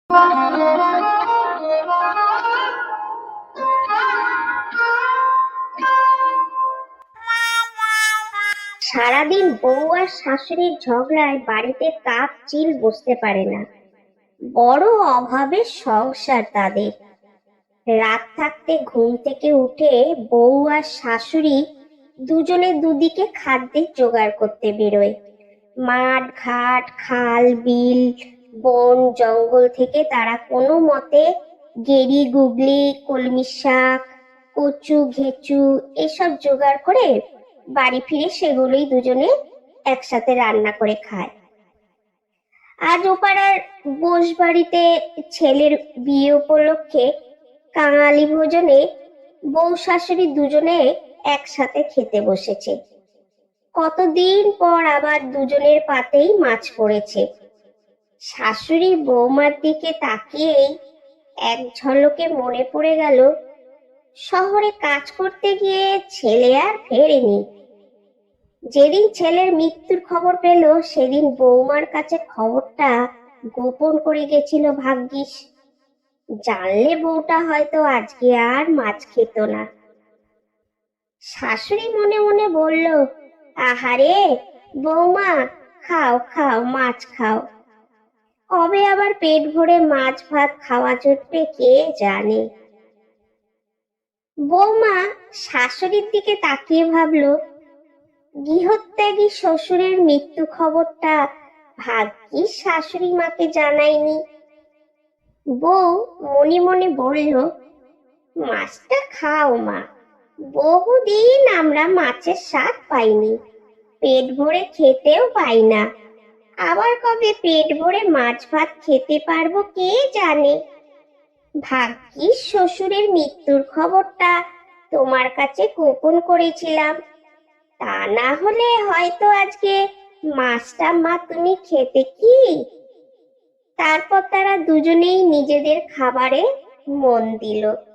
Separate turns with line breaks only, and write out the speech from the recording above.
সারাদিন বউ আর শাশুড়ির ঝগড়ায় বাড়িতে কাক চিল বসতে পারে না। বড় অভাবের সংসার তাদের। রাত থাকতে ঘুম থেকে উঠে বউ আর শাশুড়ি দুজনে দুদিকে খাদ্যের জোগাড় করতে বেরোয়। মাঠ ঘাট খাল বিল বন জঙ্গল থেকে তারা কোনো মতে গেরি গুগলি কলমি শাক কচু ঘেঁচু এসব জোগাড় করে বাড়ি ফিরে সেগুলোই দুজনে একসাথে রান্না করে খায়। আজ ওপাড়ার বোস বাড়িতে ছেলের বিয়ে উপলক্ষে কাঙালি ভোজনে বউ শাশুড়ি দুজনে একসাথে খেতে বসেছে। কতদিন পর আবার দুজনের পাতেই মাছ পড়েছে। শাশুড়ি বৌমার দিকে তাকিয়েই এক ঝলকে মনে পড়ে গেল শহরে কাজ করতে গিয়ে ছেলে আর ফেরেনি। যেদিন ছেলের মৃত্যুর খবর পেল সেদিন বৌমার কাছে খবরটা গোপন করে গেছিল ভাগ্যিস। জানলে বউটা হয়তো আজকে আর মাছ খেত না। শাশুড়ি মনে মনে বলল, আহারে বৌমা, খাও খাও মাছ খাও। কবে আবার পেট ভরে মাছ ভাত খাওয়া জুটবে কে জানে। বৌমা শাশুড়ির দিকে তাকিয়ে ভাবলো, গৃহত্যাগী শ্বশুরের মৃত্যু খবরটা ভাগ্যিস শাশুড়ি মাকে জানায়নি। বউ মনে মনে বলল, মাছটা খাও মা, বহুদিন আমরা মাছের স্বাদ পাইনি, পেট ভরে খেতেও পাই না। আবার কবে পেট ভরে মাছ ভাত খেতে পারবো কে জানে। ভাগ্যিস শ্বশুরের মৃত্যুর খবরটা তোমার কাছে গোপন করেছিলাম, তা না হলে হয়তো আজকে মাছটা মা তুমি খেতে কি। তারপর তারা দুজনেই নিজেদের খাবারে মন দিল।